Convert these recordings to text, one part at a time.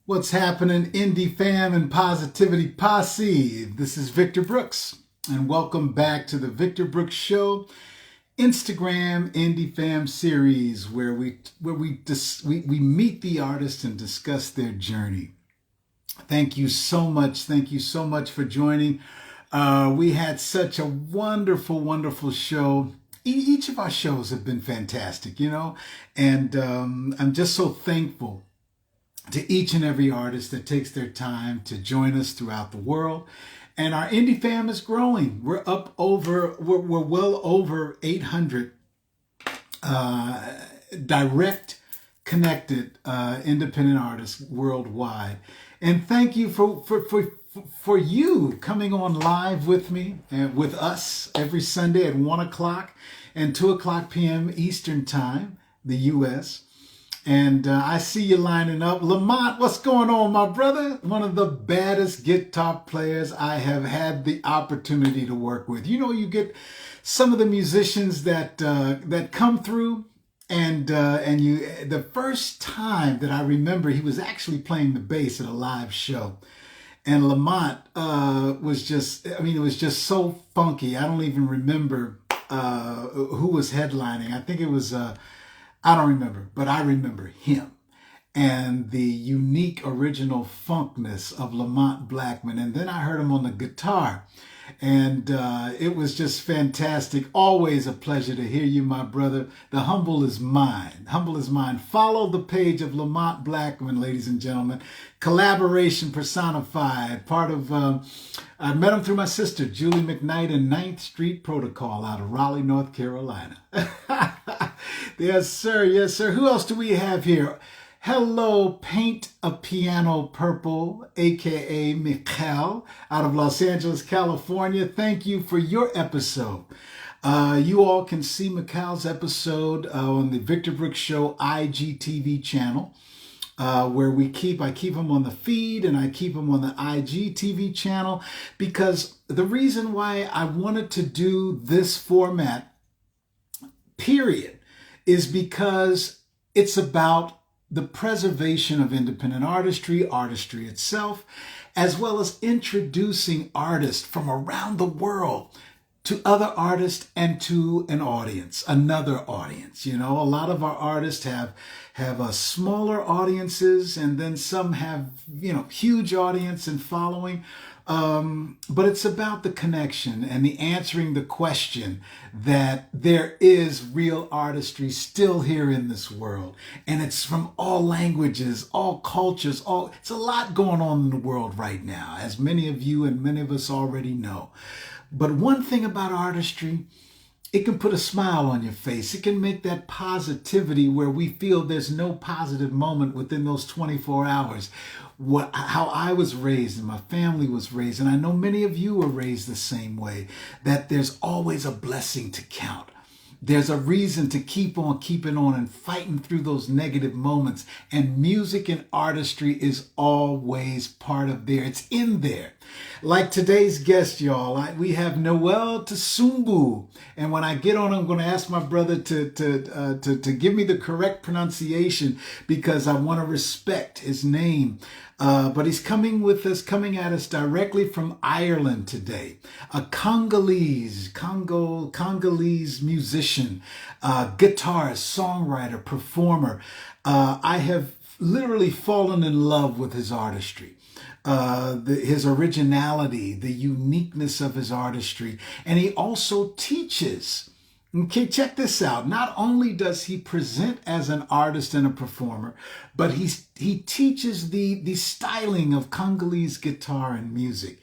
What's happening, Indie Fam and Positivity Posse? This is Victor Brooks, and welcome back to the Victor Brooks Show, Instagram Indie Fam series, where we meet the artists and discuss their journey. Thank you so much. Thank you so much for joining. We had such a wonderful, wonderful show. Each of our shows have been fantastic, and I'm just so thankful to each and every artist that takes their time to join us throughout the world. And our indie fam is growing. We're well over 800 direct connected independent artists worldwide. And thank you for you coming on live with me and with us every Sunday at 1 o'clock and 2 o'clock p.m. Eastern Time, the U.S. And I see you lining up. Lamont, what's going on, my brother? One of the baddest guitar players I have had the opportunity to work with. You get some of the musicians that come through, and the first time that I remember, he was actually playing the bass at a live show. And Lamont was just, it was just so funky. I don't even remember who was headlining. I think it was... I don't remember, but I remember him and the unique original funkness of Lamont Blackman. And then I heard him on the guitar, and it was just fantastic. Always a pleasure to hear you, my brother. The humble is mine. Humble is mine. Follow the page of Lamont Blackman, ladies and gentlemen. Collaboration personified. Part of, I met him through my sister, Julie McKnight, in Ninth Street Protocol out of Raleigh, North Carolina. Yes, sir. Yes, sir. Who else do we have here? Hello, Paint a Piano Purple, aka Mikhail, out of Los Angeles, California. Thank you for your episode. You all can see Mikhail's episode on the Victor Brooks Show IGTV channel, where I keep him on the feed and I keep him on the IGTV channel, because the reason why I wanted to do this format, period, is because it's about the preservation of independent artistry itself, as well as introducing artists from around the world to other artists and to another audience. A lot of our artists have smaller audiences, and then some have, huge audience and following. But it's about the connection and the answering the question that there is real artistry still here in this world. And it's from all languages, all cultures, it's a lot going on in the world right now, as many of you and many of us already know. But one thing about artistry, it can put a smile on your face. It can make that positivity where we feel there's no positive moment within those 24 hours. How I was raised and my family was raised, and I know many of you were raised the same way, that there's always a blessing to count. There's a reason to keep on keeping on and fighting through those negative moments. And music and artistry is always part of there. It's in there. Like today's guest, y'all, we have Niwel Tsumbu. And when I get on, I'm going to ask my brother to give me the correct pronunciation, because I want to respect his name. But he's coming at us directly from Ireland today. A Congolese musician, guitarist, songwriter, performer. I have literally fallen in love with his artistry. His originality, the uniqueness of his artistry. And he also teaches. Okay, check this out. Not only does he present as an artist and a performer, but he teaches the styling of Congolese guitar and music.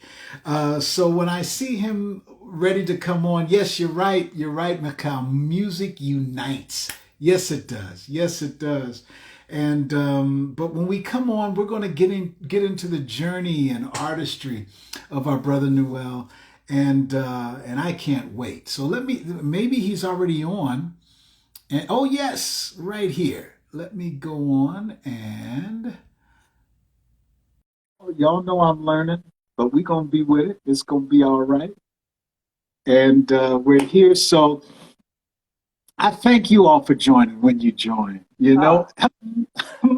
So when I see him ready to come on, yes, you're right, Mikhail. Music unites. Yes, it does. Yes, it does. And but when we come on, we're going to get into the journey and artistry of our brother Niwel. And I can't wait. So maybe he's already on. And oh yes, right here. Let me go on, and y'all know I'm learning, but we're gonna be with it. It's gonna be all right. And we're here. So I thank you all for joining when you join.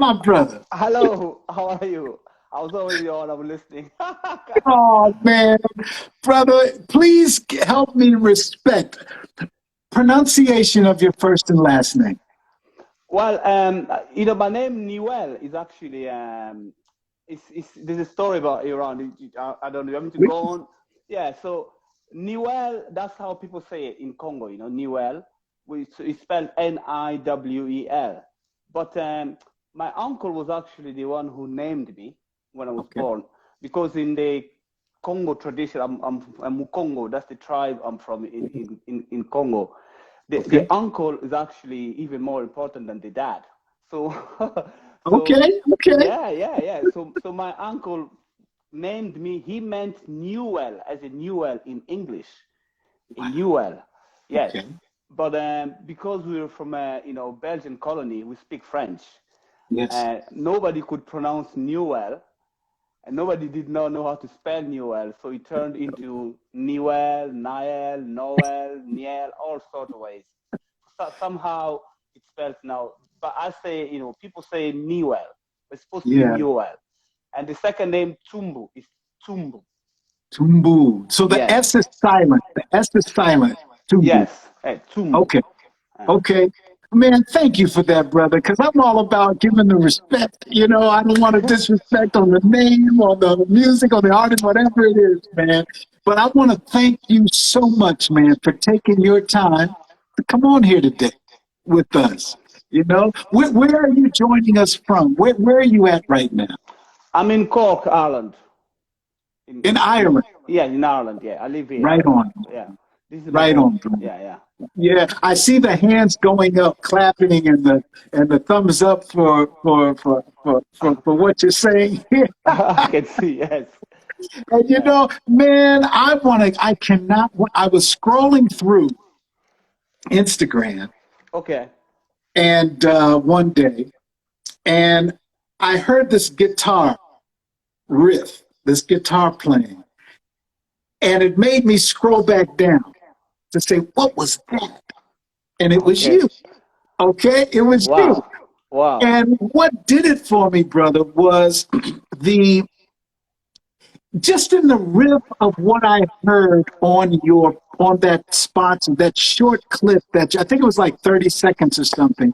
my brother? Hello, how are you? I was already on, I was listening. Oh, man. Brother, please help me respect pronunciation of your first and last name. Well, my name Niwel is actually there's a story about Iran. I don't know. You want me to go on? Yeah. So Niwel, that's how people say it in Congo. Niwel, which is spelled Niwel. But my uncle was actually the one who named me when I was Okay. born, because in the Congo tradition, I'm Mukongo. That's the tribe I'm from in Congo. The Okay. uncle is actually even more important than the dad. So, so Okay. Okay. yeah. So my uncle named me. He meant Newell as a Newell in English, a Wow. Newell. Yes, Okay. but because we were from a Belgian colony, we speak French. Yes. Nobody could pronounce Newell, and nobody did not know how to spell Newell, so it turned into Newell, Niel, Noel, Niel, all sorts of ways. So somehow it spells now, but I say, people say Newell, but it's supposed to be Yeah. Newell. And the second name, Tsumbu, is Tsumbu. Tumbu. So the Yes. S is silent. The S is silent. Tumbu. Yes, Tsumbu. Okay. Uh, Okay. Man, thank you for that, brother, because I'm all about giving the respect. I don't want to disrespect on the name, on the music, on the artist, whatever it is, man. But I want to thank you so much, man, for taking your time to come on here today with us. Where are you joining us from? Where are you at right now? I'm in Cork, Ireland. In Ireland. Yeah, in Ireland. Yeah, I live here. Right on. Yeah, this is my Right home. on, brother. Yeah. Yeah, I see the hands going up, clapping, and the thumbs up for what you're saying. I can see. Yes. And Yeah. man, I cannot. I was scrolling through Instagram Okay. and one day, and I heard this guitar riff, this guitar playing, and it made me scroll back down to say, "What was that?" And it was Okay. you. Okay, it was you. Wow. Wow. And what did it for me, brother, was the just in the riff of what I heard on that spot, that short clip that I think it was like 30 seconds or something.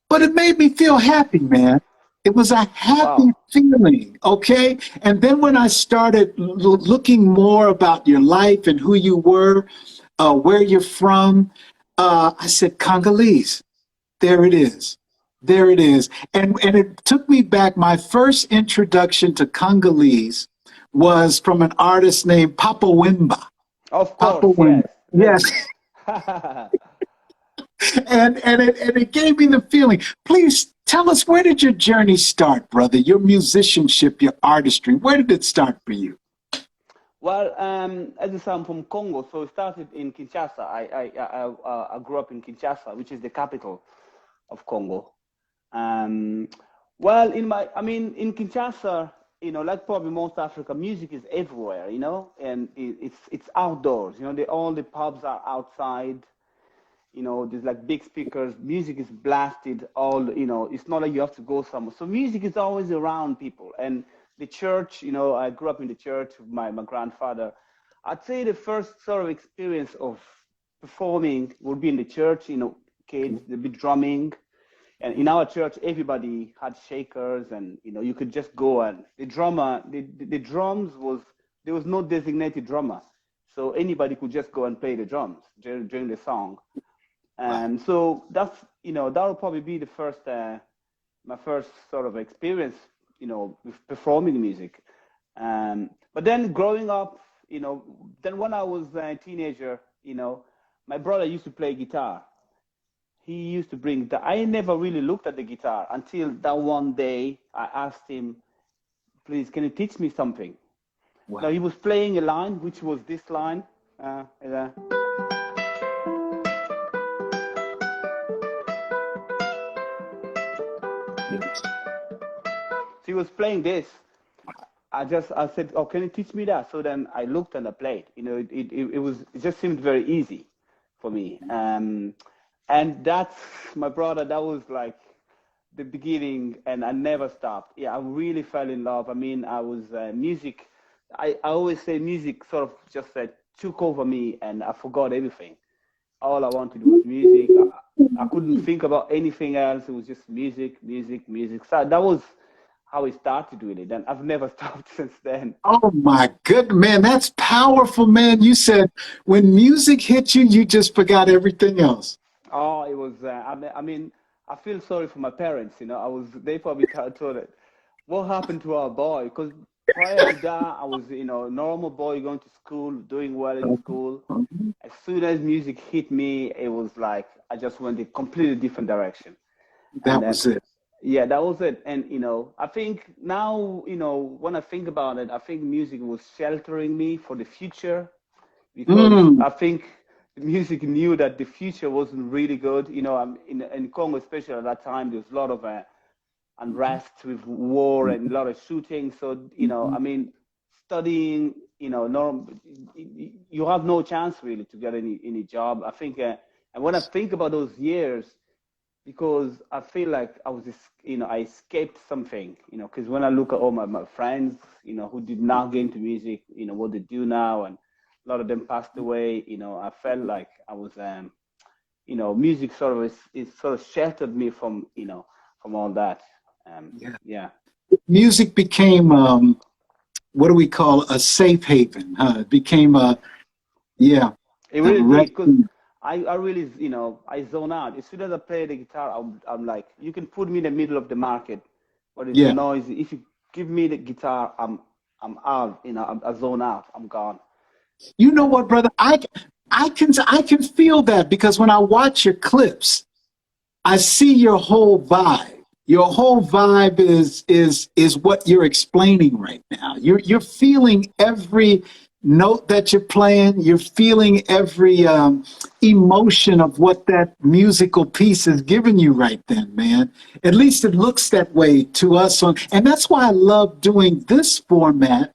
But it made me feel happy, man. It was a happy Wow. feeling, okay? And then when I started looking more about your life and who you were, where you're from, I said, Congolese. There it is. There it is. And it took me back. My first introduction to Congolese was from an artist named Papa Wimba. Of Papa course. Wimba. Yes. Yes. Legend. And it gave me the feeling. Please tell us, where did your journey start, brother? Your musicianship, your artistry. Where did it start for you? Well, as I say, I'm from Congo, so it started in Kinshasa. I grew up in Kinshasa, which is the capital of Congo. Um, well, in Kinshasa, like probably most Africa, music is everywhere, and it's outdoors. All the pubs are outside. There's like big speakers. Music is blasted all. It's not like you have to go somewhere. So music is always around people. And the church, I grew up in the church with my grandfather. I'd say the first sort of experience of performing would be in the church. Kids, the big drumming. And in our church, everybody had shakers, and you could just go, and the drummer, the drums was there was no designated drummer, so anybody could just go and play the drums during the song. Wow. And so that would probably be the first my first sort of experience, with performing music. But then growing up, then when I was a teenager, my brother used to play guitar. He used to bring the. I never really looked at the guitar until that one day I asked him, "Please, can you teach me something?" Now Wow. he was playing a line, which was this line. So Yes. he was playing this. I said, "Oh, can you teach me that?" So then I looked and I played. It just seemed very easy for me. And that's my brother. That was like the beginning, and I never stopped. Yeah, I really fell in love. I mean, I was music. I always say music sort of just took over me, and I forgot everything. All I wanted was music. I couldn't think about anything else. It was just music, music, music. So that was how it started really. Then I've never stopped since then. Oh my good man, that's powerful, man. You said when music hit you, you just forgot everything else. Oh, it was. I mean, I feel sorry for my parents. You know, I was. They probably told it. What happened to our boy? Because prior to that, I was, a normal boy going to school, doing well in school. As soon as music hit me, it was like I just went a completely different direction. And That then, was it. yeah, that was it. And I think now, when I think about it, I think music was sheltering me for the future because Mm, I think the music knew that the future wasn't really good. I'm in Congo, especially at that time, there was a lot of unrest with war and a lot of shooting. So, I mean, studying, you have no chance really to get any job. I think, and when I think about those years, because I feel like I was, I escaped something, because when I look at all my friends, who did not get into music, what they do now, and a lot of them passed away, I felt like I was, music sort of is sort of sheltered me from, from all that. yeah. Yeah, Music became what do we call a safe haven? Huh? It became yeah, it a really did, because resting. I really, I zone out. As soon as I play the guitar, I'm like, you can put me in the middle of the market, but it's Yeah. noisy. If you give me the guitar, I'm out. I zone out. I'm gone. You know And what, brother? I can feel that because when I watch your clips, I see your whole vibe. Your whole vibe is what you're explaining right now. You're feeling every note that you're playing. You're feeling every emotion of what that musical piece is giving you right then, man. At least it looks that way to us on, and that's why I love doing this format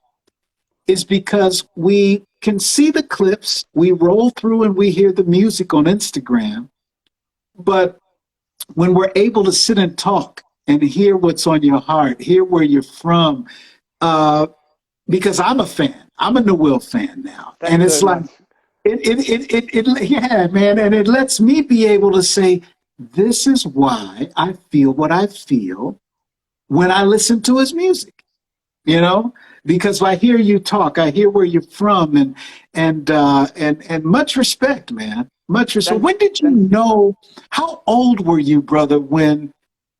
is because we can see the clips, we roll through and we hear the music on Instagram, but when we're able to sit and talk and hear what's on your heart, hear where you're from, uh, because I'm a fan, I'm a Niwel fan now, and thanks it's very like much. yeah, man, and it lets me be able to say, this is why I feel what I feel when I listen to his music, you know, because I hear you talk, I hear where you're from, and much respect, man, much respect. Thanks, When did you thanks. know? How old were you, brother, when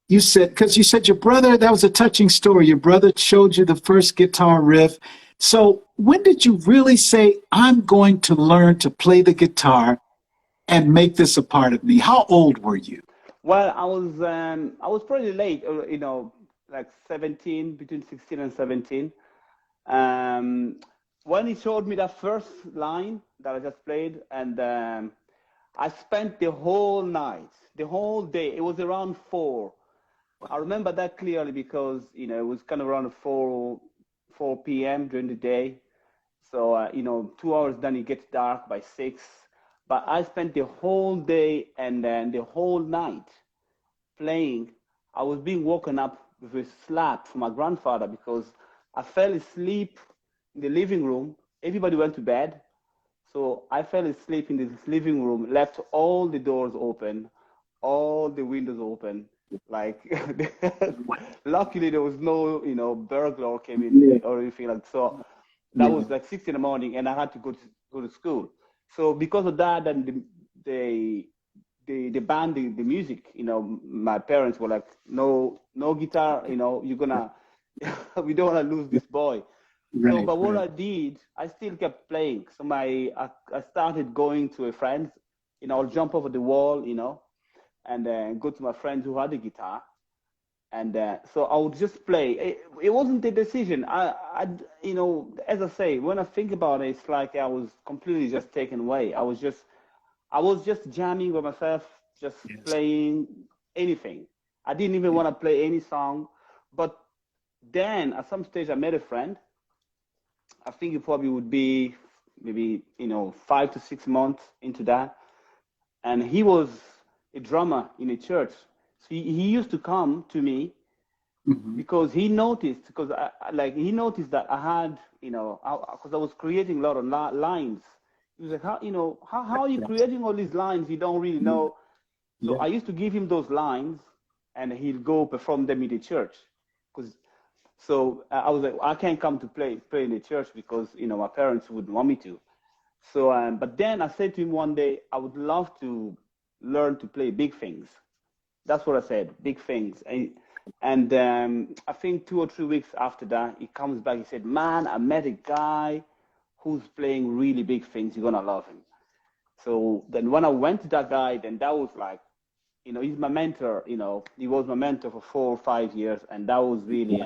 you said? Because you said your brother. That was a touching story. Your brother showed you the first guitar riff. So when did you really say, "I'm going to learn to play the guitar and make this a part of me"? How old were you? Well, I was pretty late. Like 17, between 16 and 17. Um, when he showed me that first line that I just played, and I spent the whole night, the whole day. It was around 4. I remember that clearly because it was kind of around 4 p.m. during the day. So 2 hours then it gets dark by 6. But I spent the whole day and then the whole night playing. I was being woken up with a slap from my grandfather because I fell asleep in the living room. Everybody went to bed. So I fell asleep in this living room, left all the doors open, all the windows open. Like, luckily there was no, burglar came in Yeah, or anything like so. That yeah, was like 6 in the morning, and I had to go to school. So because of that, then the band, the music, my parents were like, no guitar, you're gonna, we don't want to lose this boy. So, right, but what right. I did, I still kept playing. So I started going to a friend, I'll jump over the wall, and go to my friends who had a guitar. And so I would just play. It wasn't a decision. As I say, when I think about it, it's like I was completely just taken away. I was just jamming with myself, just Yes. playing anything. I didn't even want to play any song. But then at some stage, I met a friend. I think it probably would be maybe 5 to 6 months into that, and he was a drummer in a church. So he used to come to me Hmm. because he noticed, because he noticed that I had, because I was creating a lot of lines. He was like, how are you creating all these lines? You don't really Yeah. know. So Yeah. I used to give him those lines, and he'll go perform them in the church. Because so I was like, I can't come to play in the church because my parents wouldn't want me to. So, but then I said to him one day, I would love to learn to play big things. That's what I said, big things. And I think 2 or 3 weeks after that, he comes back. He said, "Man, I met a guy who's playing really big things. You're gonna love him." So then when I went to that guy, then that was like, he's my mentor. He was my mentor for 4 or 5 years, and that was really,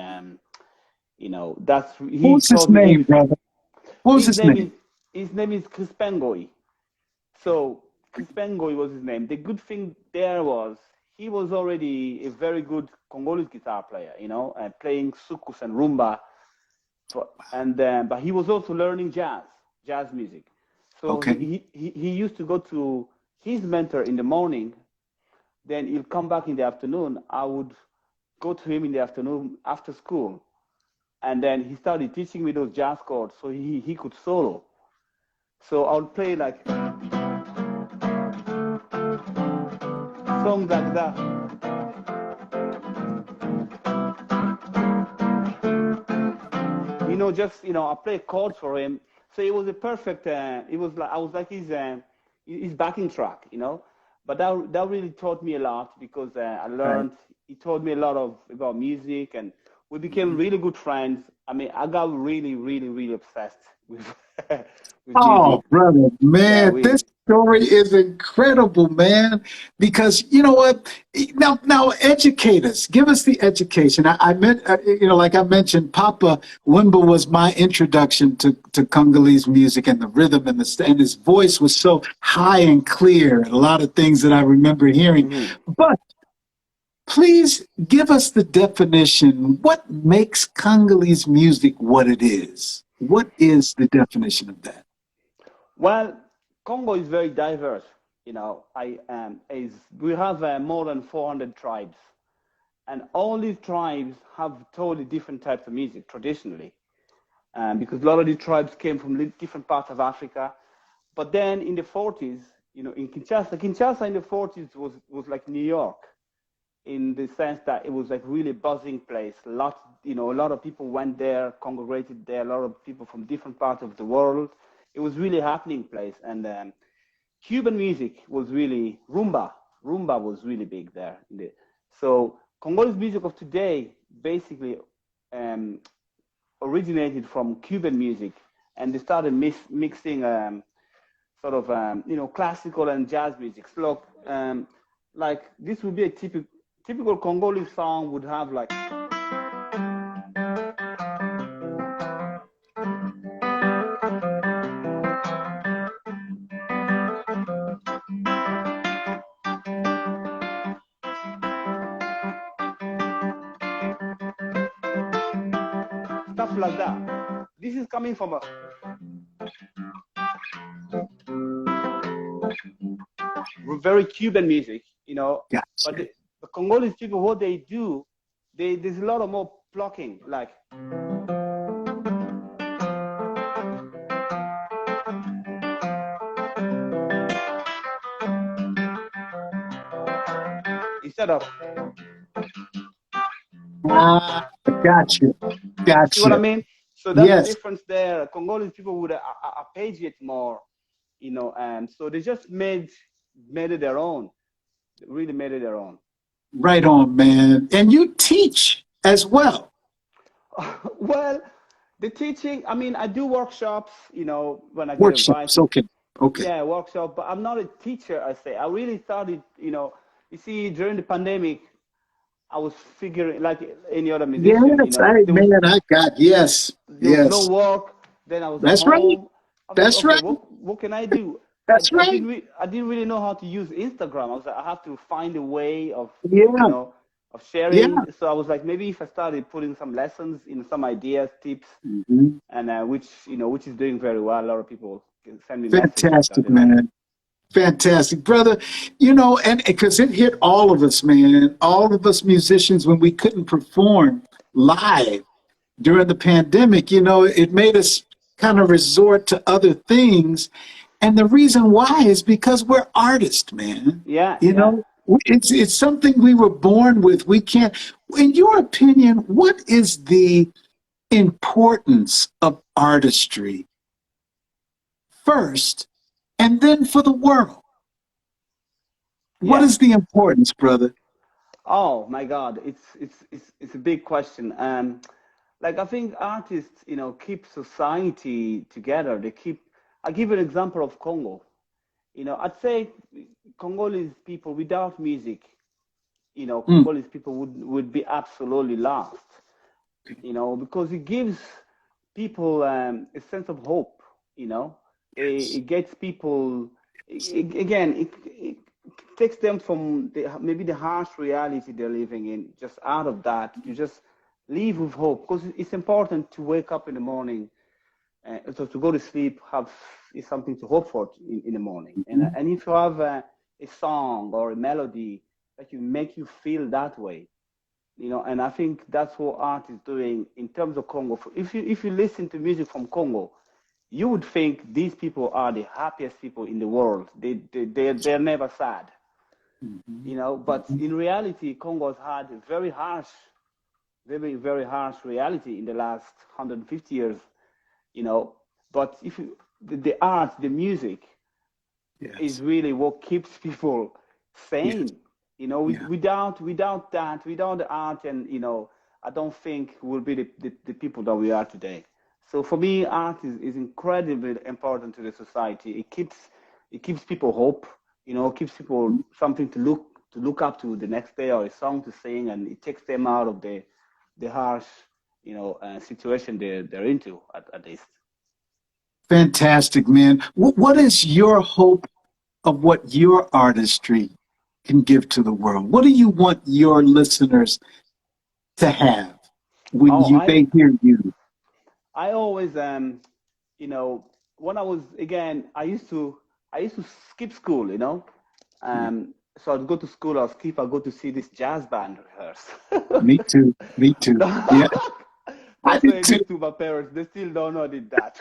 What he was his taught me name, everything. brother? What was His his name is name? his name is Chris Pengoy. So Chris Pengoy was his name. The good thing there was he was already a very good Congolese guitar player, playing sukus and rumba. But he was also learning jazz music. So Okay. he used to go to his mentor in the morning. Then he'll come back in the afternoon. I would go to him in the afternoon after school, and then he started teaching me those jazz chords, so he could solo. So I'll play like songs like that. I play chords for him. So it was a perfect. It was like I was like his backing track. But that really taught me a lot because I Right. learned. He taught me a lot about music, and we became really good friends. I mean, I got really, really, really obsessed with with Oh, music. brother, Yeah, man, this really. story is incredible, man. Because you know what? Now, educate us. Give us the education. I meant, like I mentioned, Papa Wimba was my introduction to Congolese music and the rhythm and his voice was so high and clear, and a lot of things that I remember hearing. Hmm. But please give us the definition. What makes Congolese music what it is? What is the definition of that? Well, Congo is very diverse. I is we have more than 400 tribes, and all these tribes have totally different types of music traditionally, because a lot of these tribes came from different parts of Africa. But then in the 40s, in Kinshasa in the 40s was like New York in the sense that it was like really buzzing place. A lot of people went there, congregated there. A lot of people from different parts of the world. It was really happening place, and Cuban music was really rumba. Rumba was really big there. So Congolese music of today basically um, originated from Cuban music, and they started mixing sort of classical and jazz music. So like this would be a typical Congolese song would have like stuff like that. This is coming from a very Cuban music. But Gotcha. the Congolese people, what they do, there's a lot of more plucking, like instead of, Ah, gotcha. you see what I Gotcha. mean? So that's the Yes. difference there. Congolese people would arpeggiate more, and so they just made it their own. Really made it their own. Right on, man. And you teach as well. Well, the teaching, I mean, I do workshops, when I get Workshops. invited. Okay. Okay. Yeah, workshop, but I'm not a teacher, I say. I really started, you see, during the pandemic, I was figuring, like any other musician, Yes. I man, I got yes. there was no Yes. work. Then I was at That's right. home. I was like, That's okay, right. what can I do? That's right. I didn't really know how to use Instagram. I was like, I have to find a way you Yeah. know, of Yeah. sharing. So I was like, maybe if I started putting some lessons, some ideas, tips, Mhm. and which is doing very well. A lot of people can send me messages that Fantastic, they like it. man. Fantastic, brother. You know, and because it hit all of us, man, all of us musicians when we couldn't perform live during the pandemic, you know, it made us kind of resort to other things. And the reason why is because we're artists, man. Yeah, You yeah. know, it's something we were born with. We can't, in your opinion, what is the importance of artistry first and then for the world? What Yeah. is the importance, brother? Oh my God, it's a big question. Like I think artists, keep society together. They keep. I give an example of Congo. I'd say Congolese people without music, Mm, Congolese people would be absolutely lost. Because it gives people a sense of hope. You know, yes, it gets people again. It takes them from maybe the harsh reality they're living in, just out of that to just live with hope. Because it's important to wake up in the morning, so to go to sleep, have is something to hope for in the morning. mhm, And if you have a song or a melody that you make you feel that way, and I think that's what art is doing in terms of Congo. If you listen to music from Congo, you would think these people are the happiest people in the world. They're never sad, mhm, But in reality, Congo has had a very harsh reality in the last 150 years, you know. But if you, the art, the music, is yes, really what keeps people yes, sane. yeah. Without that, without the art, and I don't think we'll be the people that we are today. So for me, art is incredibly important to the society. It keeps people hope. Keeps people something to look up to the next day, or a song to sing, and it takes them out of the harsh situation they're into at least. Fantastic, man. What is your hope of what your artistry can give to the world? What do you want your listeners to have when Oh, they hear you? I always you know, when I was again, I used to skip school, Yeah, so I'd go to school, I'll skip, I'll go to see this jazz band rehearse. me too. Me too. Yeah, I Don't did say too. this to my parents; they still don't know I did that.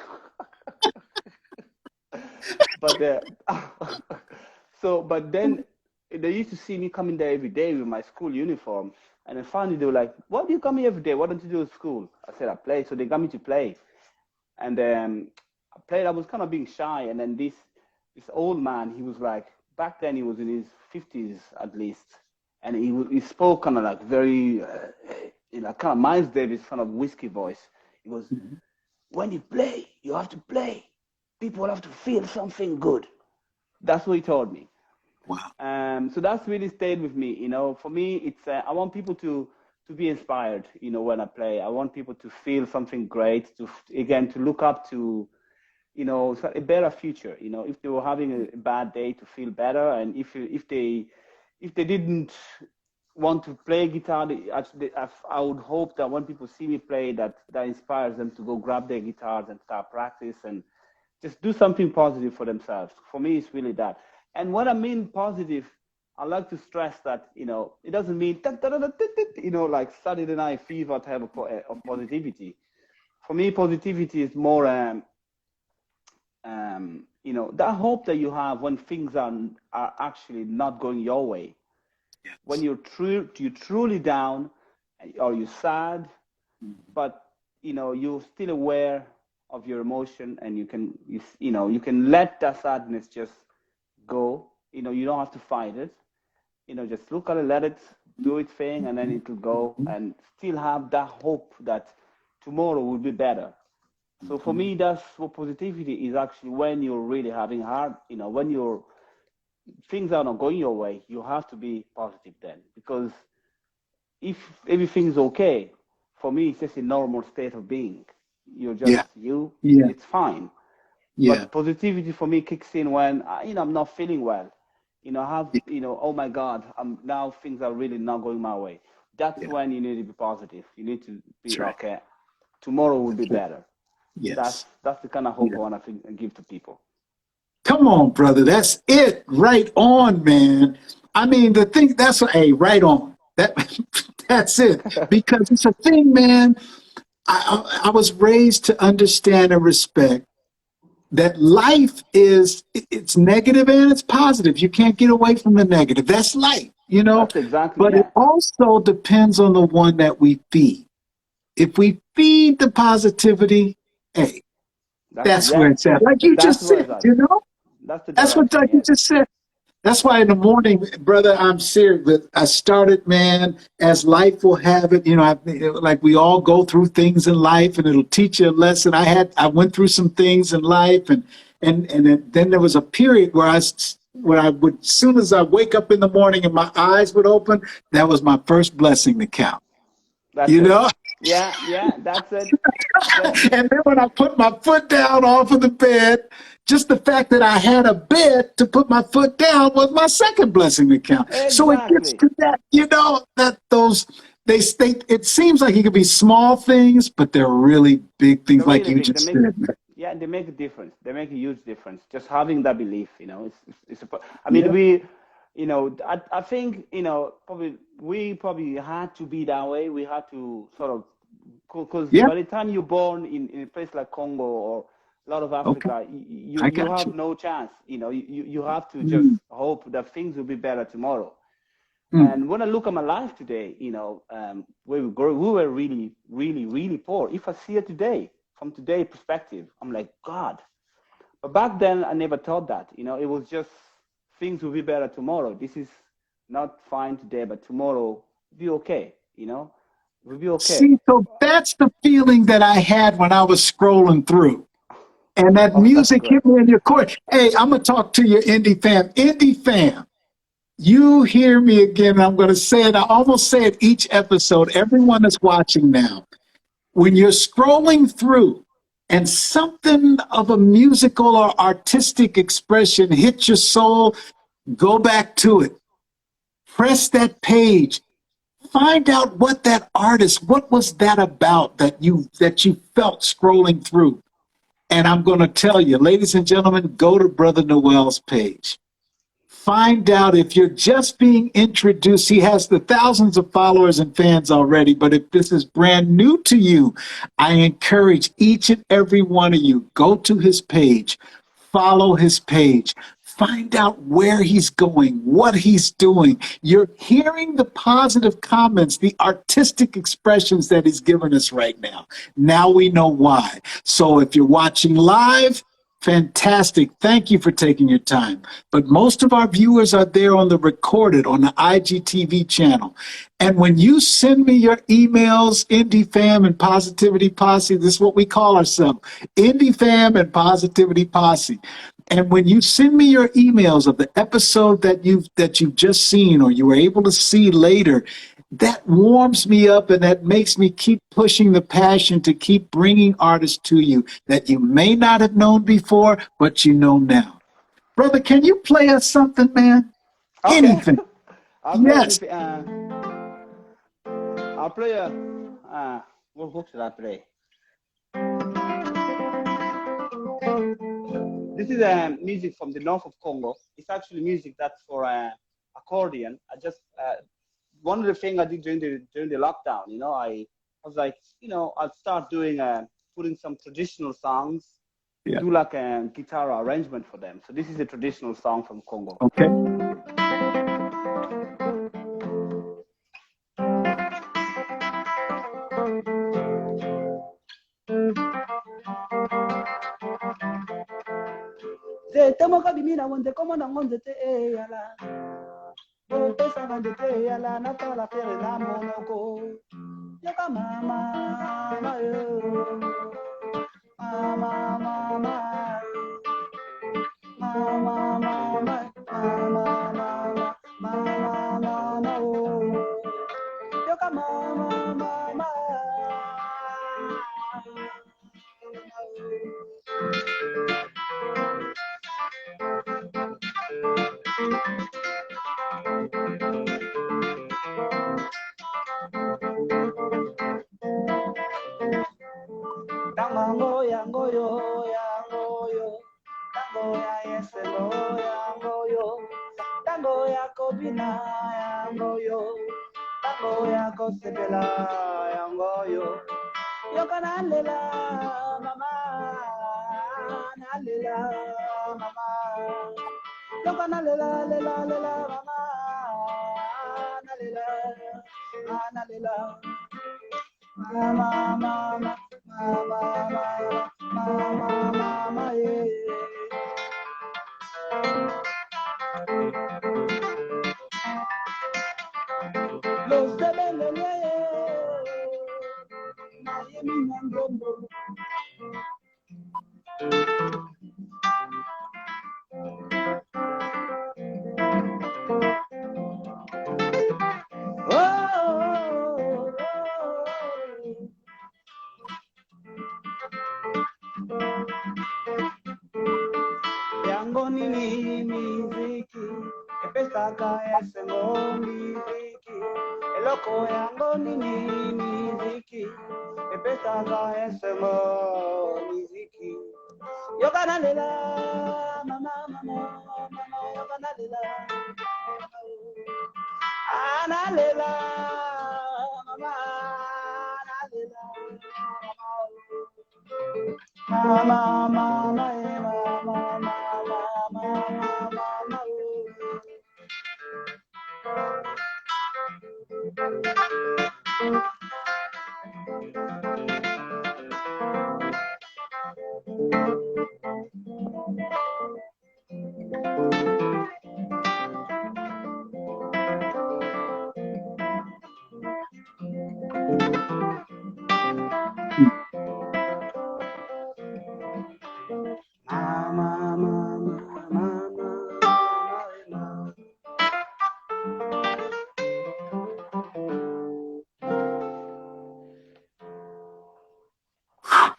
But but then they used to see me coming there every day with my school uniform, and then finally they were like, "Why do you come here every day? What don't you do at school?" I said, "I play." So they got me to play, and I played. I was kind of being shy, and then this old man, he was like, back then he was in his 50s at least, and he spoke kind of like very, kind of Miles Davis kind of whiskey voice. He goes, Mhm. "When you play, you have to play. People have to feel something good." That's what he told me. Wow. So that's really stayed with me. For me, it's I want people to be inspired. When I play, I want people to feel something great. To look up to a better future. If they were having a bad day, to feel better, and if they didn't want to play guitar, I would hope that when people see me play, that inspires them to go grab their guitars and start practice and just do something positive for themselves. For me, it's really that. And what I mean positive, I like to stress that it doesn't mean like Saturday Night Fever type of positivity. For me, positivity is more that hope that you have when things are actually not going your way, when Yes. you're truly down, or you're sad, Mhm. but you're still aware of your emotion, and you can let that sadness just go. You don't have to fight it. Just look at it, let it do its thing, and then it'll go, Mhm. and still have that hope that tomorrow will be better. So for Mhm. me, that's what positivity is actually. When you're really having hard, when things are not going your way, you have to be positive then, because if everything's okay, for me, it's just a normal state of being. You're just Yeah. you. Yeah. It's fine. Yeah. But positivity for me kicks in when I'm not feeling well. Yeah. Oh my God, now things are really not going my way. That's Yeah. when you need to be positive. You need to That's be right. okay. Tomorrow will be That's right. better. That's Yes. that's the kind of hope Yeah. I want to give to people. Come on, brother. That's it. Right on, man. I mean, the thing that's hey, right on. That that's it. Because it's a thing, man. I was raised to understand and respect that life is it's negative and it's positive. You can't get away from the negative. That's life, you know. That's exactly, But it yeah. also depends on the one that we feed. If we feed the positivity, hey, That's it, that's where yeah. it's at. Like you That's just where said, it's at. you know. That's the That's what direction, you yes. just said. That's why in the morning, brother, I'm serious. But I started, man, as life will have it. You know, like we all go through things in life, and it'll teach you a lesson. I went through some things in life, and then there was a period where I would, as soon as I wake up in the morning and my eyes would open, that was my first blessing to count. That's You it. know. Yeah, yeah, that's it. That, And then when I put my foot down off of the bed, just the fact that I had a bed to put my foot down was my second blessing to count. So it gets exactly. to that, you know, that those they state it seems like it could be small things, but they're really big things, They're like really you big. just said. Yeah, they make a difference. They make a huge difference. Just having that belief, I mean, Yeah. I think, we probably had to be that way. We had to sort of, because Yeah. by the time you're born in a place like Congo or a lot of Okay. Africa, I you got have you. no chance. You have to just Mm, hope that things will be better tomorrow. mm. And when I look at my life today, we were really, really, really poor. If I see it today, from today's perspective, I'm like, God. But back then, I never thought that. It was just things will be better tomorrow. This is not fine today, but tomorrow will be okay. We'll be okay. See, so that's the feeling that I had when I was scrolling through. And that Oh, that's music great. hit me in your core. Hey, I'm gonna talk to your indie fam. Indie fam, you hear me again. I'm going to say it. I almost say it each episode. Everyone that's watching now, when you're scrolling through and something of a musical or artistic expression hits your soul, go back to it. Press that page. Find out what that artist, what was that about that you felt scrolling through. And I'm going to tell you, ladies and gentlemen, go to Brother Niwel's page. Find out if you're just being introduced. He has the thousands of followers and fans already, but if this is brand new to you, I encourage each and every one of you, go to his page, follow his page, find out where he's going, what he's doing. You're hearing the positive comments, the artistic expressions that he's given us right now. Now we know why. So if you're watching live, fantastic. Thank you for taking your time. But most of our viewers are there on the recorded, on the IGTV channel. And when you send me your emails, Indie Fam and Positivity Posse, this is what we call ourselves, Indie Fam and Positivity Posse. And when you send me your emails of the episode that you've just seen or you were able to see later, that warms me up and that makes me keep pushing the passion to keep bringing artists to you that you may not have known before, but you know now. Brother, can you play us something, man? Okay. Anything. I'll play Yes. anything. I'll play what should I play? This is music from the north of Congo. It's actually music that's for accordion. I just one of the things I did during the lockdown. I was like, I'll start doing putting some traditional songs, Yeah. do like a guitar arrangement for them. So this is a traditional song from Congo. Okay. Temoka bimina wonde komona ngonze te yala. Pesa wonde te yala na tala pere na monoko. Yaka mama mayo. Mama mama. Mama mama. Mama mama. Mama mama. Yaka mama mama. Tango yango yo, yango yo, tango ya yese kosebela yango yo. Yoka nalela mama, nalela mama. Yoka nalela lela lela mama, nalela nalela. Mama mama mama mama mama yeah. Los de Belele, Miami Nandombo. Yango nini miziki, epesaka esengo miziki. Eloko yango nini miziki, epesaka esengo miziki. Yoka nalela, mama mama mama, yoka nalela. Analela, mama, analela, mama, mama, mama, mama.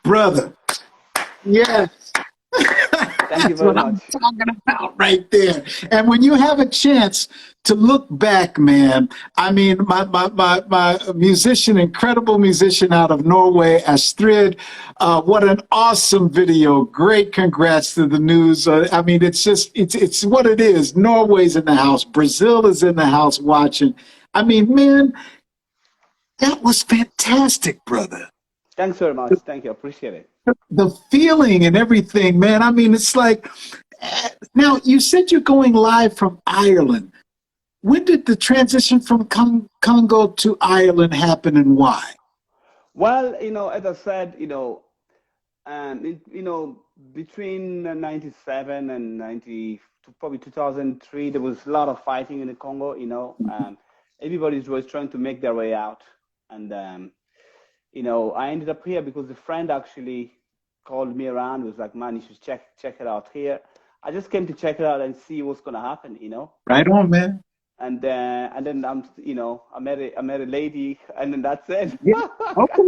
Brother, yes. Thank you That's very what I'm much. talking about right there. And when you have a chance to look back, man, I mean, my musician, incredible musician out of Norway, Astrid, what an awesome video. Great congrats to the news. I mean, it's what it is. Norway's in the house. Brazil is in the house watching. I mean, man, that was fantastic, brother. Thanks very much. Thank you. Appreciate it. The feeling and everything, man. I mean, it's like, now you said you're going live from Ireland. When did the transition from Congo to Ireland happen and why? Well, as I said, between 97 and 90, probably 2003, there was a lot of fighting in the Congo, everybody was trying to make their way out. And, I ended up here because a friend actually called me around, was like, man, you should check it out here. I just came to check it out and see what's going to happen, Right on, man. And then I met a lady, and then that's it. Yeah. Okay,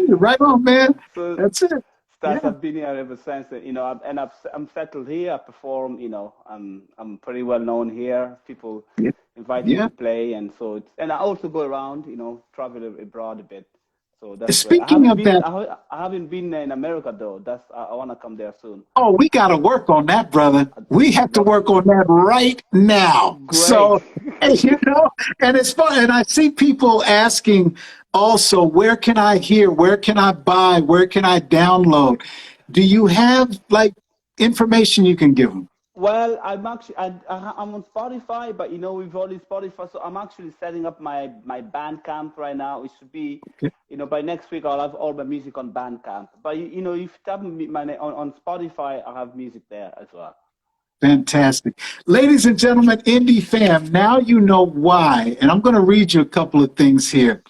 right on, man. So that's it. I've been here ever since. I'm settled here. I perform. I'm pretty well known here. People invite me to play, and so and I also go around. Travel abroad a bit. So that's Speaking of that, I haven't been in America though. I want to come there soon. Oh, we got to work on that, brother. We have to work on that right now. Great. So, and it's fun. And I see people asking also, where can I hear? Where can I buy? Where can I download? Do you have like information you can give them? Well, I'm actually I'm on Spotify, but we've already Spotify, so I'm actually setting up my Bandcamp right now. It should be, by next week I'll have all my music on Bandcamp. But if you tap my name on Spotify, I have music there as well. Fantastic, ladies and gentlemen, Indie fam. Now you know why, and I'm going to read you a couple of things here.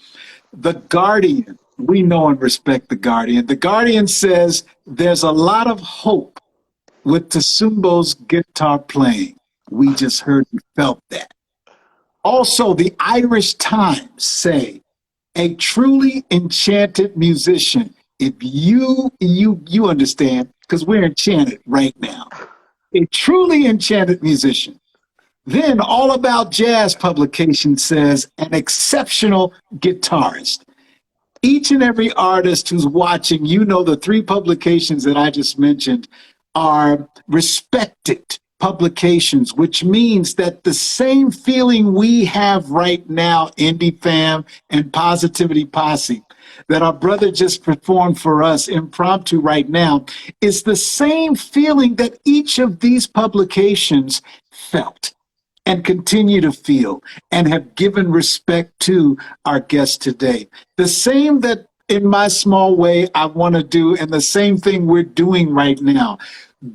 The Guardian. We know and respect The Guardian. The Guardian says there's a lot of hope with Tsumbu's guitar playing. We just heard and felt that. Also, the Irish Times say, a truly enchanted musician. If you understand, because we're enchanted right now. A truly enchanted musician. Then All About Jazz publication says, an exceptional guitarist. Each and every artist who's watching, the three publications that I just mentioned are respected publications, which means that the same feeling we have right now, Indie Fam and Positivity Posse, that our brother just performed for us impromptu right now, is the same feeling that each of these publications felt and continue to feel and have given respect to our guest today. The same that in my small way I want to do, and the same thing we're doing right now.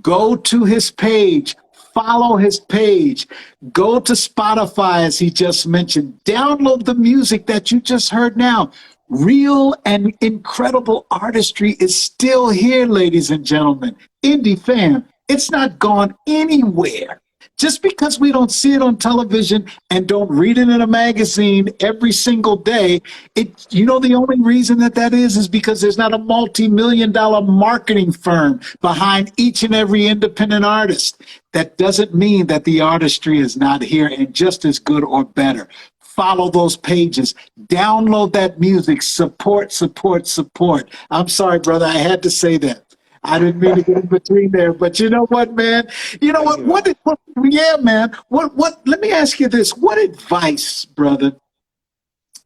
Go to his page, follow his page, go to Spotify, as he just mentioned, download the music that you just heard now. Real and incredible artistry is still here, ladies and gentlemen. Indie Fam, it's not gone anywhere. Just because we don't see it on television and don't read it in a magazine every single day, the only reason that is because there's not a multi-million-dollar marketing firm behind each and every independent artist. That doesn't mean that the artistry is not here and just as good or better. Follow those pages, download that music, support, support, support. I'm sorry, brother, I had to say that. I didn't mean to get in between there, but you know what, man? You know what? Yeah, man. Let me ask you this. What advice, brother,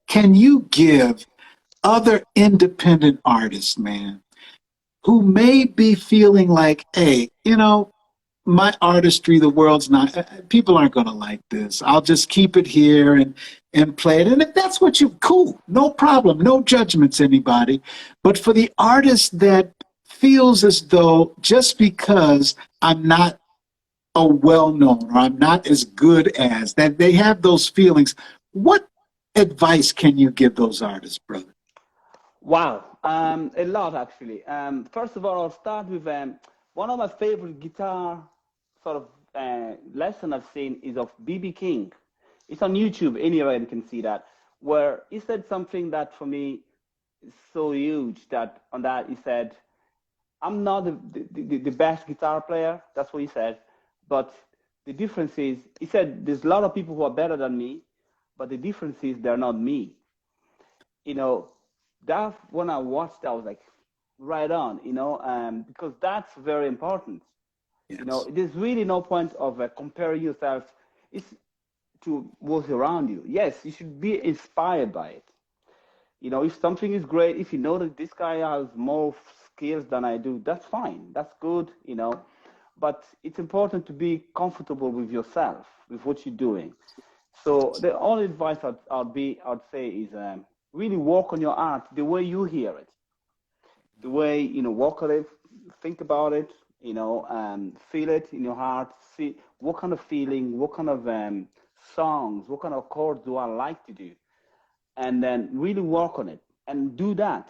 can you give other independent artists, man, who may be feeling like, hey, my artistry, the world's not, people aren't going to like this. I'll just keep it here and play it. And if that's what you, cool, no problem, no judgments, anybody. But for the artist that feels as though just because I'm not a well-known or I'm not as good as, that they have those feelings, what advice can you give those artists, brother? Wow, a lot actually. First of all, I'll start with one of my favorite guitar sort of lesson I've seen is of B.B. King. It's on YouTube, anyone can see that, where he said something that for me is so huge that on that he said, I'm not the best guitar player, that's what he said, but the difference is, he said, there's a lot of people who are better than me, but the difference is they're not me. That when I watched, I was like, right on, because that's very important. Yes. There's really no point of comparing yourself to what's around you. Yes, you should be inspired by it. If something is great, if you know that this guy has more skills than I do, that's fine. That's good, But it's important to be comfortable with yourself, with what you're doing. So the only advice I'd say is really work on your art the way you hear it, the way work on it, think about it, feel it in your heart. See what kind of feeling, what kind of songs, what kind of chords do I like to do, and then really work on it and do that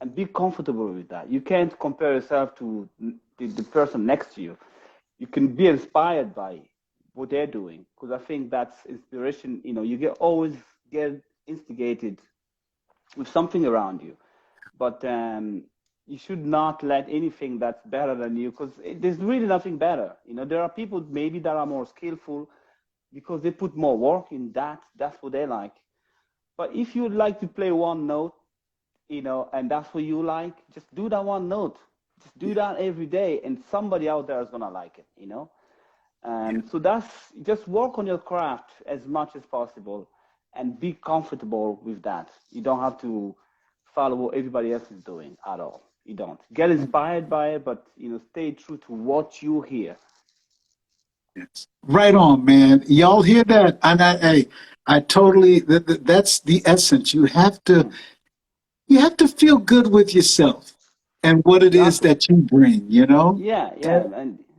and be comfortable with that. You can't compare yourself to the person next to you. You can be inspired by what they're doing, because I think that's inspiration. You always get instigated with something around you, but you should not let anything that's better than you, because there's really nothing better. There are people maybe that are more skillful because they put more work in that. That's what they like. But if you like to play one note, and that's what you like, just do that one note. Just do that every day, and somebody out there is gonna like it. So that's, just work on your craft as much as possible, and be comfortable with that. You don't have to follow what everybody else is doing at all. You don't get inspired by it, but stay true to what you hear. Yes. Right on, man. Y'all hear that? And I totally, that's the essence. You have to feel good with yourself and what it is Exactly. that you bring, Yeah,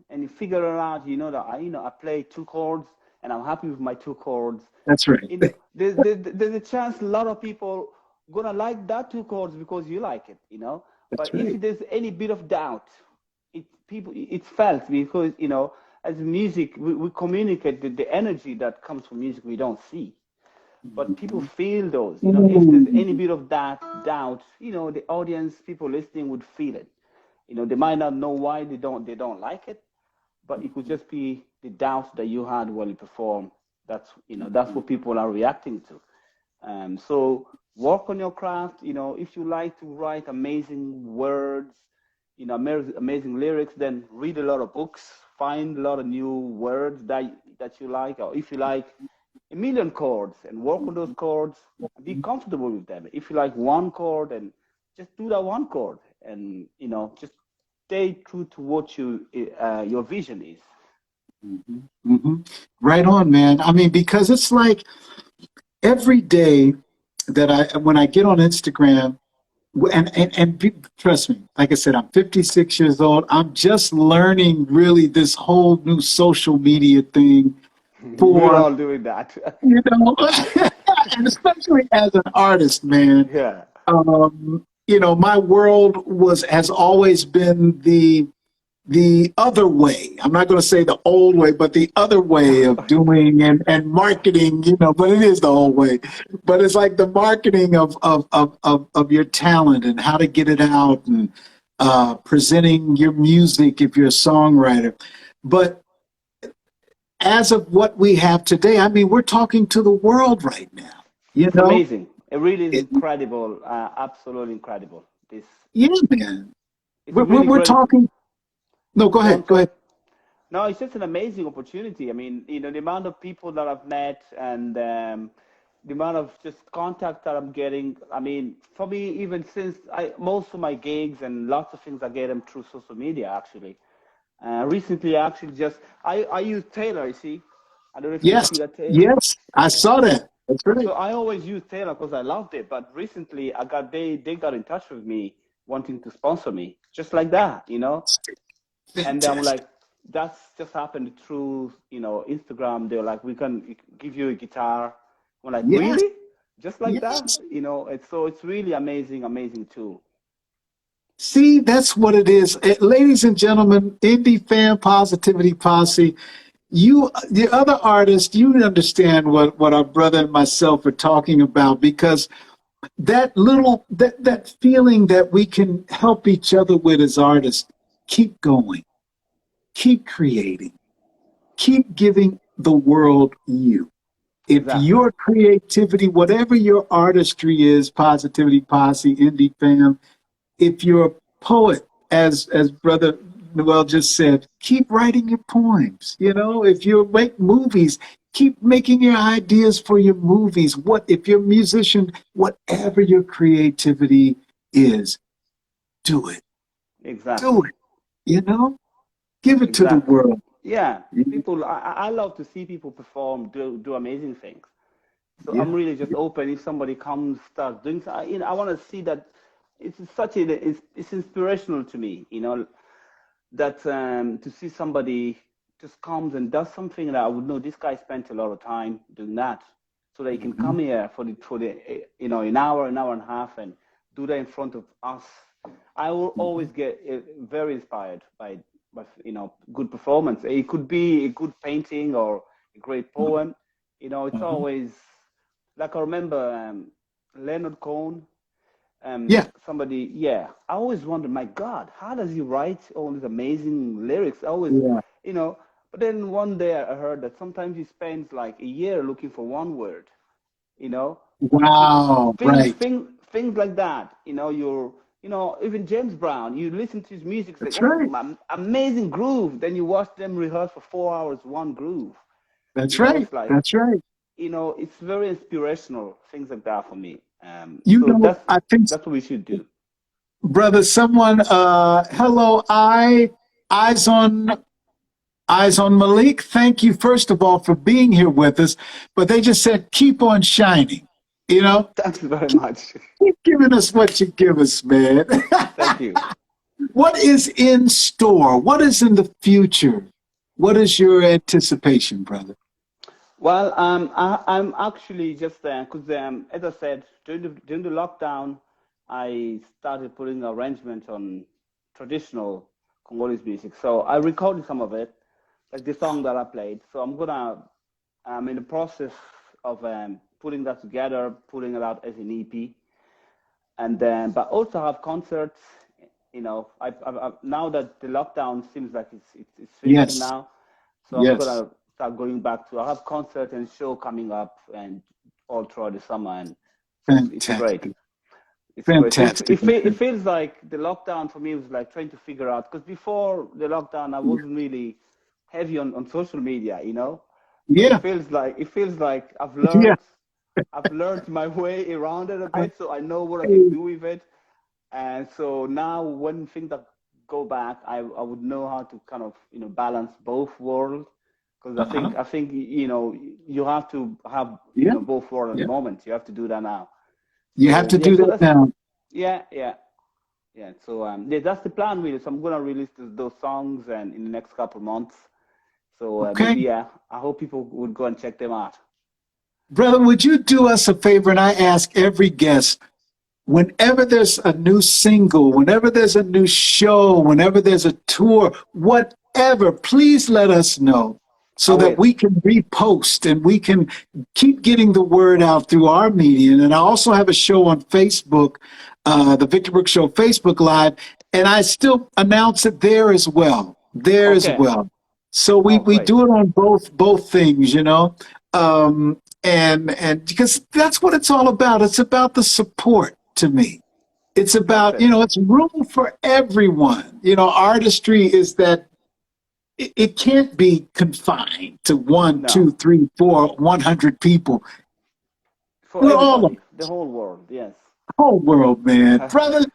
and you figure it out. That I play two chords, and I'm happy with my two chords. That's right. There's a chance a lot of people gonna like that two chords because you like it. That's But if right. there's any bit of doubt, it's felt, because as music we communicate the energy that comes from music we don't see, but people feel those. If there's any bit of that doubt, the audience, people listening would feel it. They might not know why they don't like it, but it could just be the doubt that you had while you perform. That's what people are reacting to. So work on your craft. If you like to write amazing words, amazing lyrics, then read a lot of books. find a lot of new words that you like, or if you like a million chords and work on those chords, be comfortable with them. If you like one chord, and just do that one chord, and just stay true to what your vision is. Hmm. Right on, man. I mean, because it's like every day that when I get on Instagram, trust me, like I said, I'm 56 years old. I'm just learning really this whole new social media thing We're for, all doing that. you know, and especially as an artist, man. Yeah. My world has always been the other way. I'm not going to say the old way, but the other way of doing and marketing, but it is the old way. But it's like the marketing of your talent and how to get it out, and presenting your music if you're a songwriter. But as of what we have today, I mean, we're talking to the world right now, you It's know? amazing. It really is It, incredible. Absolutely incredible. This yeah, man. it's a We're, we're, really we're great. talking. No, go Go on, ahead. Go sir. ahead. No, it's just an amazing opportunity. I mean, the amount of people that I've met, and the amount of just contact that I'm getting. I mean, for me, even since most of my gigs and lots of things I get them through social media, actually. Recently, I actually I use Taylor. You see, I don't know if you can Yes. see that Taylor. Yes. I saw that. That's right. So I always use Taylor because I loved it. But recently, they got in touch with me wanting to sponsor me, just like that. And I'm Fantastic. like, that's just happened through Instagram. They're like, we can give you a guitar. I'm like, Yes. really? Just like that? Yes. It's really amazing tool. See, that's what it is. Ladies and gentlemen, Indie Fan Positivity Posse, the other artists, you understand what our brother and myself are talking about, because that feeling that we can help each other with as artists, keep going, keep creating, keep giving the world you. If Exactly. your creativity, whatever your artistry is, Positivity Posse, Indie Fam, if you're a poet, as Brother Noel just said, keep writing your poems. If you make movies, keep making your ideas for your movies. What if you're a musician, whatever your creativity is, do it. Do Exactly. it. You know? Give it to the Exactly. world. Yeah. People, I love to see people perform, do amazing things. So I'm Yeah. really just open. If somebody comes, starts doing, I want to see that. It's inspirational to me. That to see somebody just comes and does something that I would know this guy spent a lot of time doing that, so that he can Mhm. come here for the an hour and a half, and do that in front of us. I will always Mhm. get very inspired by good performance. It could be a good painting or a great poem. It's Mhm. always like I remember Leonard Cohen, Yeah. somebody, yeah. I always wondered, my God, how does he write all these amazing lyrics? I always, Yeah. you know, but then one day I heard that sometimes he spends like a year looking for one word, you know, so Wow. things, Right. things, things like that. Even James Brown, you listen to his music, say, That's oh, right. amazing groove. Then you watch them rehearse for 4 hours, one groove. That's right. It's like, That's right. it's very inspirational, things like that for me. You So know, I think, that's what we should do. brother, someone, hello, eyes on Malik. Thank you, first of all, for being here with us. But they just said, keep on shining. You know, Thanks very much. keep giving us what you give us, man. Thank you. What is in store? What is in the future? What is your anticipation, brother? Well, I'm actually just because, as I said, during the lockdown, I started putting arrangement on traditional Congolese music. So I recorded some of it, like the song that I played. So I'm in the process of putting that together, putting it out as an EP, and then but also have concerts. Now that the lockdown seems like it's finishing Yes, now, so I'm yes. gonna start going back to. I have concert and show coming up and all throughout the summer, and so it's great. Fantastic. It's great. So Fantastic, it man. feels like the lockdown for me was like trying to figure out, because before the lockdown I Yeah. wasn't really. heavy on social media, you know. So Yeah. it feels like Yeah. I've learned my way around it a bit, so I know what I can do with it. And so now when things that go back, I would know how to kind of, you know, balance both worlds. Because Uh-huh. I think, you know, you have to have, you Yeah. know, both worlds at the Yeah. moment. You have to do that now. You have So to yeah, do so that that's, now. yeah, yeah, yeah. So yeah, that's the plan really. So I'm gonna release those songs and in the next couple of months. So Okay. maybe I hope people would go and check them out. Brother, would you do us a favor? And I ask every guest, whenever there's a new single, whenever there's a new show, whenever there's a tour, whatever, please let us know I so that will. we can repost and we can keep getting the word out through our media. And I also have a show on Facebook, the Victor Brooks Show Facebook Live, and I still announce it there as well. There as Okay. well. So Oh, we great. do it on both things, you know. And because that's what it's all about. It's about the support to me. It's That's about, it. you know, it's room for everyone. You know, artistry is that it can't be confined to one, No, two, three, four, 100 people. for We're all everybody, the the whole world. Yes. whole world, man. Brother,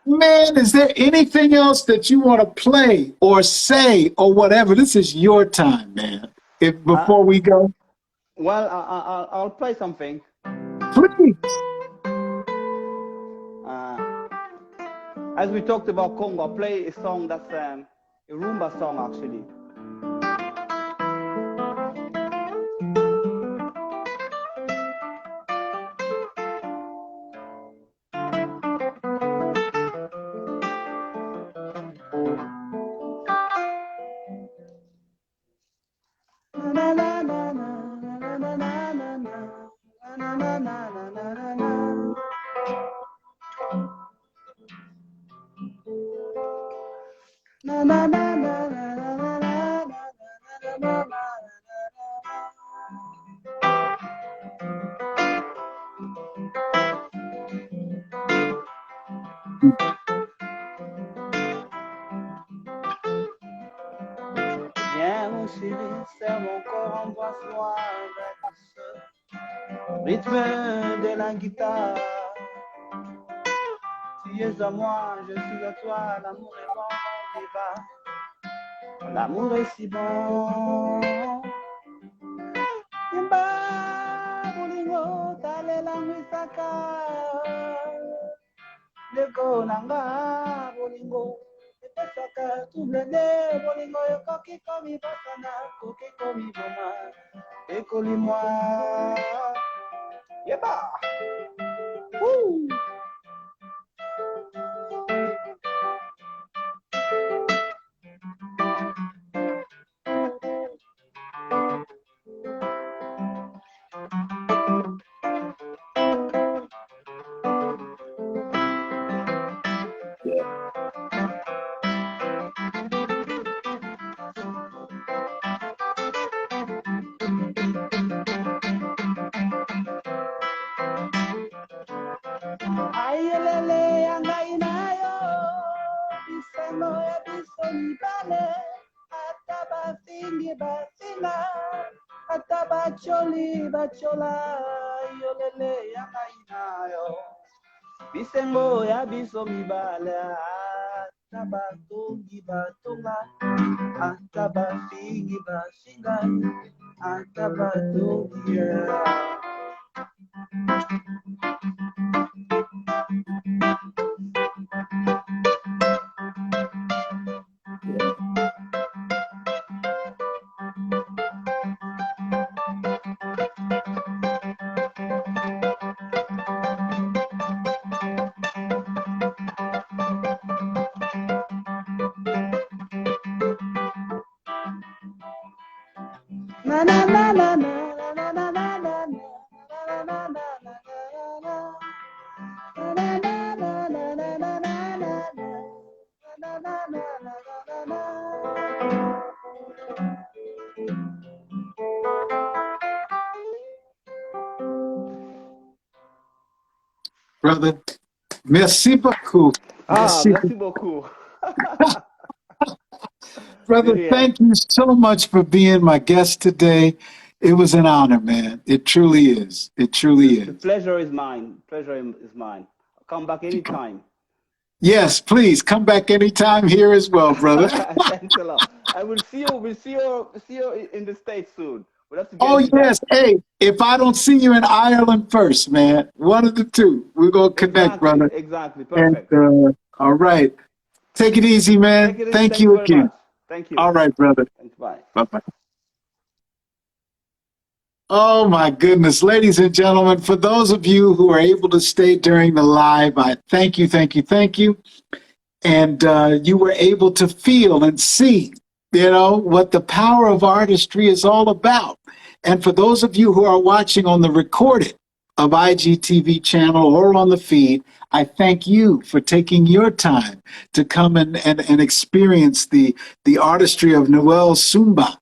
man, is there anything else that you want to play or say or whatever? This is your time, man. If uh, before we go, well, I'll play something. please. Uh, as we talked about Congo, I'll play a song that's a rumba song actually. Viens mon chéri, serre mon corps, embrasse-moi avec ce rythme de la guitare. Tu es à moi, je suis à toi, l'amour est bon, viva. L'amour est si bon. Imba bolingo talela mwisaka. Lego nanga bolingo. Epesaka tublende bolingo yokoki komi basana, koki komi boma. Ekoli moi. Yeba. Woo! Ayelele yangainayo bisengo ya biso mibale ata bafingi bafinga ata bacholi bachola yolele yangainayo bisengo ya biso mibale ata batongi batonga ata bafingi bafinga ata batongi na na na na na na na na na Brother, merci beaucoup. Ah, Merci merci beaucoup. beaucoup. Brother, Good here. thank you so much for being my guest today. It was an honor, man. It truly is. It truly The is. pleasure is mine. Pleasure is mine. Come back anytime. Yes, please come back anytime here as well, brother. Thanks a lot. I will see you. We'll see you in the States soon. We'll have to get Oh, in touch. yes. Hey, if I don't see you in Ireland first, man, one of the two, we're going to connect, Exactly. brother. Exactly. And Perfect. all right. Take it easy, Take man. it easy. Thank Thank you you very again. much. Thank you. All right, brother. Thanks. Bye. Bye-bye. Oh my goodness, ladies and gentlemen, for those of you who are able to stay during the live, I thank you, thank you, thank you. And you were able to feel and see, what the power of artistry is all about. And for those of you who are watching on the recorded of IGTV channel or on the feed, I thank you for taking your time to come and experience the artistry of Niwel Tsumbu.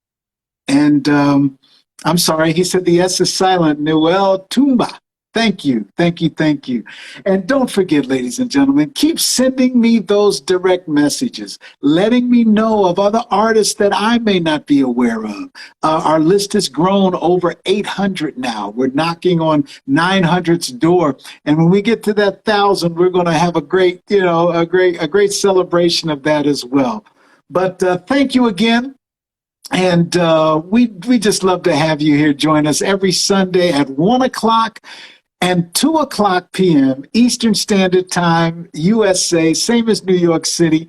And I'm sorry, he said the S is silent. Niwel Tsumbu. Thank you, thank you, thank you. And don't forget, ladies and gentlemen, keep sending me those direct messages, letting me know of other artists that I may not be aware of. Our list has grown over 800 now. We're knocking on 900's door. And when we get to that 1,000, we're going to have a great, a great celebration of that as well. But thank you again. And we just love to have you here join us every Sunday at 1 o'clock and 2 o'clock p.m. Eastern Standard Time, USA, same as New York City.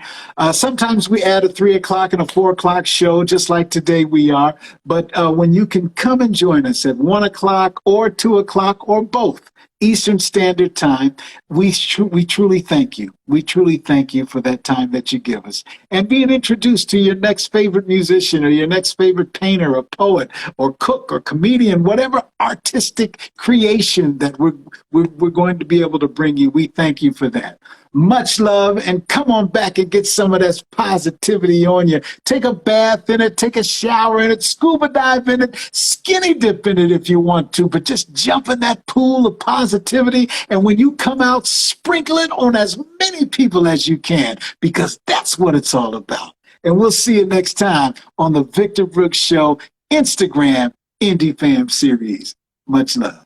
Sometimes we add a 3 o'clock and a 4 o'clock show, just like today we are. But when you can come and join us at 1 o'clock or 2 o'clock or both, Eastern Standard Time, we truly thank you. We truly thank you for that time that you give us. And being introduced to your next favorite musician or your next favorite painter or poet or cook or comedian, whatever artistic creation that we're going to be able to bring you, we thank you for that. Much love, and come on back and get some of that positivity on you. Take a bath in it, take a shower in it, scuba dive in it, skinny dip in it if you want to, but just jump in that pool of positivity. And when you come out, sprinkle it on as many people as you can, because that's what it's all about. And we'll see you next time on the Victor Brooks Show Instagram Indie Fam series. Much love.